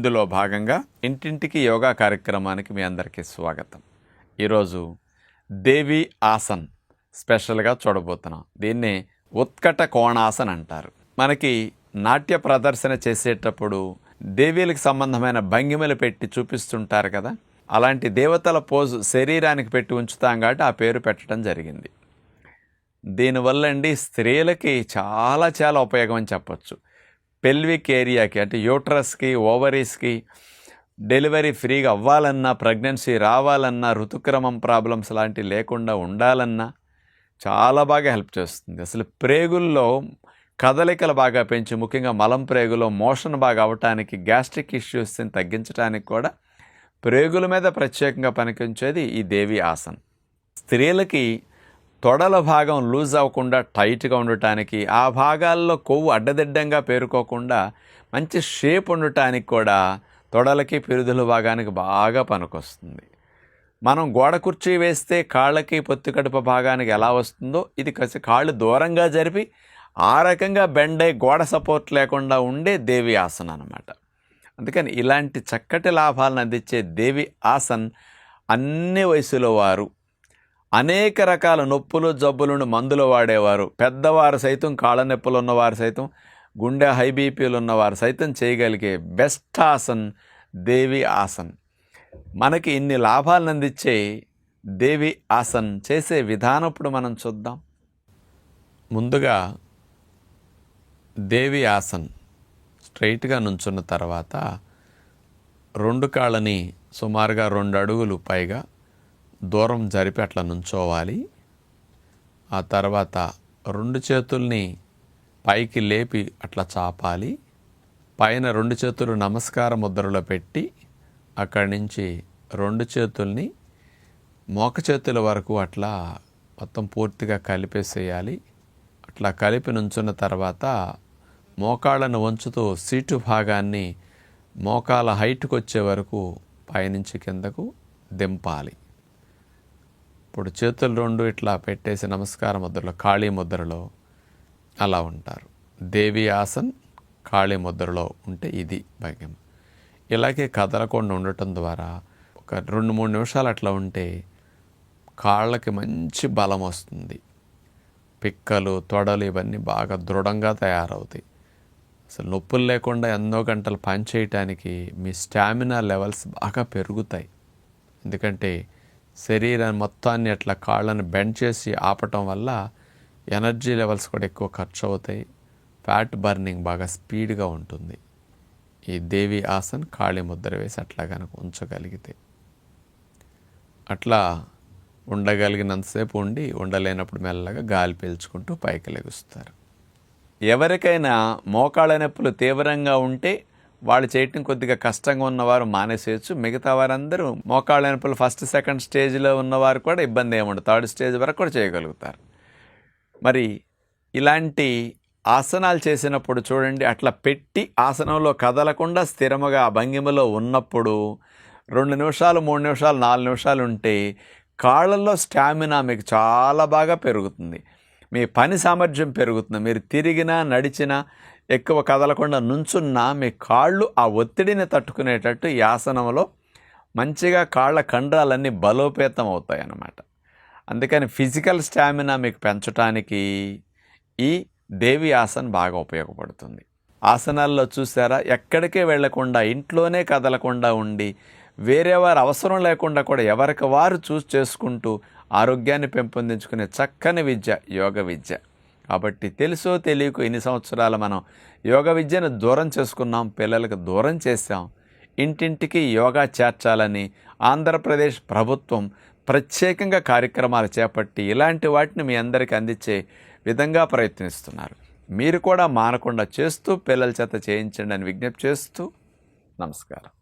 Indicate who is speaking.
Speaker 1: ఇందులో భాగంగా ఇంటింటికి యోగా కార్యక్రమానికి మీ అందరికీ స్వాగతం. ఈరోజు దేవి ఆసన్ స్పెషల్గా చూడబోతున్నాం. దీన్ని ఉత్కట కోణాసన్ అంటారు. మనకి నాట్య ప్రదర్శన చేసేటప్పుడు దేవీలకు సంబంధమైన భంగిమలు పెట్టి చూపిస్తుంటారు కదా, అలాంటి దేవతల పోజు శరీరానికి పెట్టి ఉంచుతాం కాబట్టి ఆ పేరు పెట్టడం జరిగింది. దీనివల్ల స్త్రీలకి చాలా ఉపయోగం అని చెప్పచ్చు. పెల్విక్ ఏరియాకి అంటే యూట్రస్కి, ఓవరీస్కి డెలివరీ ఫ్రీగా అవ్వాలన్నా, ప్రెగ్నెన్సీ రావాలన్నా, ఋతుక్రమం ప్రాబ్లమ్స్ లాంటివి లేకుండా ఉండాలన్నా చాలా బాగా హెల్ప్ చేస్తుంది. అసలు ప్రేగుల్లో కదలికలు బాగా పెంచి, ముఖ్యంగా మలం ప్రేగులో మోషన్ బాగా అవ్వటానికి, గ్యాస్ట్రిక్ ఇష్యూస్ని తగ్గించడానికి కూడా ప్రేగుల మీద ప్రత్యేకంగా పనికొంచేది ఈ దేవి ఆసన్. స్త్రీలకి తొడల భాగం లూజ్ అవ్వకుండా టైట్గా ఉండటానికి, ఆ భాగాల్లో కొవ్వు అడ్డదిడ్డంగా పేరుకోకుండా మంచి షేప్ ఉండటానికి కూడా తొడలకి, పిరుదుల భాగానికి బాగా పనికొస్తుంది. మనం గోడ కుర్చీ వేస్తే కాళ్ళకి, పొత్తికడుపు భాగానికి ఎలా వస్తుందో ఇది కాళ్ళు దూరంగా జరిపి ఆ రకంగా బెండ్ అయి గోడ సపోర్ట్ లేకుండా ఉండే దేవి ఆసన్ అన్నమాట. అందుకని ఇలాంటి చక్కటి లాభాలను అందించే దేవి ఆసన్ అన్ని వయసులో వారు, అనేక రకాల నొప్పులు జబ్బులను మందులు వాడేవారు, పెద్దవారు సైతం, కాళ్ళ నొప్పులు ఉన్నవారు సైతం, గుండె హై బీపీలు ఉన్నవారు సైతం చేయగలిగే బెస్ట్ ఆసన్ దేవి ఆసన్. మనకి ఇన్ని లాభాలను అందించే దేవి ఆసన్ చేసే విధానం ఇప్పుడు మనం చూద్దాం. ముందుగా దేవి ఆసన్ స్ట్రైట్గా నుంచున్న తర్వాత రెండు కాళ్ళని సుమారుగా 2 అడుగులు పైగా దూరం జరిపి అట్లా నుంచోవాలి. ఆ తర్వాత 2 చేతుల్ని పైకి లేపి అట్లా చాపాలి. పైన 2 చేతులు నమస్కార ముద్రలో పెట్టి అక్కడి నుంచి 2 చేతుల్ని మోక చేతుల వరకు అట్లా మొత్తం పూర్తిగా కలిపేసేయాలి. అట్లా కలిపి నుంచున్న తర్వాత మోకాళ్ళను వంచుతూ సీటు భాగాన్ని మోకాల హైట్కి వచ్చే వరకు పైనుంచి కిందకు దింపాలి. ఇప్పుడు చేతులు 2 ఇట్లా పెట్టేసి నమస్కార ముద్రలో, ఖాళీ ముద్రలో అలా ఉంటారు. దేవి ఆసన్ ఖాళీ ముద్రలో ఉంటే ఇది భంగిమ. ఇలాగే కదలకుండా ఉండటం ద్వారా ఒక 2-3 నిమిషాలు అట్లా ఉంటే కాళ్ళకి మంచి బలం వస్తుంది. పిక్కలు, తొడలు ఇవన్నీ బాగా దృఢంగా తయారవుతాయి. అసలు నొప్పులు లేకుండా ఎన్నో గంటలు పని చేయటానికి మీ స్టామినా లెవెల్స్ బాగా పెరుగుతాయి. ఎందుకంటే శరీరం మొత్తాన్ని అట్లా కాళ్ళని బెండ్ చేసి ఆపటం వల్ల ఎనర్జీ లెవెల్స్ కూడా ఎక్కువ ఖర్చు అవుతాయి. ఫ్యాట్ బర్నింగ్ బాగా స్పీడ్గా ఉంటుంది. ఈ దేవి ఆసన్ ఖాళీ ముద్ర వేసి అట్లా కనుక ఉంచగలిగితే, అట్లా ఉండగలిగినంతసేపు ఉండి, ఉండలేనప్పుడు మెల్లగా గాలి పీల్చుకుంటూ పైకి లెగుస్తారు. ఎవరికైనా మోకాళ్ళ నొప్పులు తీవ్రంగా ఉంటే వాళ్ళు చేయటం కొద్దిగా కష్టంగా ఉన్నవారు మానేసేయచ్చు. మిగతా వారందరూ మోకాళ్ళ నొప్పులు ఫస్ట్, సెకండ్ స్టేజ్లో ఉన్నవారు కూడా ఇబ్బంది ఏముండదు, 3rd స్టేజ్ వరకు కూడా చేయగలుగుతారు. మరి ఇలాంటి ఆసనాలు చేసినప్పుడు చూడండి, అట్లా పెట్టి ఆసనంలో కదలకుండా స్థిరముగా ఆ భంగిమలో ఉన్నప్పుడు 2 నిమిషాలు, 3 నిమిషాలు, 4 నిమిషాలు ఉంటే కాళ్ళల్లో స్టామినా మీకు చాలా బాగా పెరుగుతుంది. మీ పని సామర్థ్యం పెరుగుతుంది. మీరు తిరిగినా, నడిచినా, ఎక్కువ కదలకుండా నుంచున్నా మీ కాళ్ళు ఆ ఒత్తిడిని తట్టుకునేటట్టు ఈ ఆసనంలో మంచిగా కాళ్ళ కండరాలన్నీ బలోపేతం అవుతాయి అన్నమాట. అందుకని ఫిజికల్ స్టామినా మీకు పెంచడానికి ఈ దేవి ఆసన్ బాగా ఉపయోగపడుతుంది. ఆసనాల్లో చూసారా, ఎక్కడికే వెళ్లకుండా, ఇంట్లోనే కదలకుండా ఉండి, వేరే వారు అవసరం లేకుండా కూడా ఎవరికి వారు చేసుకుంటూ ఆరోగ్యాన్ని పెంపొందించుకునే చక్కని విద్య యోగ విద్య. కాబట్టి తెలుసో తెలియకో ఇన్ని సంవత్సరాలు మనం యోగ విద్యను దూరం చేసుకున్నాం, పిల్లలకు దూరం చేశాం. ఇంటింటికి యోగా చేర్చాలని ఆంధ్రప్రదేశ్ ప్రభుత్వం ప్రత్యేకంగా కార్యక్రమాలు చేపట్టి ఇలాంటి వాటిని మీ అందరికీ అందించే విధంగా ప్రయత్నిస్తున్నారు. మీరు కూడా మానకుండా చేస్తూ పిల్లల చేత చేయించండి అని విజ్ఞప్తి చేస్తూ నమస్కారం.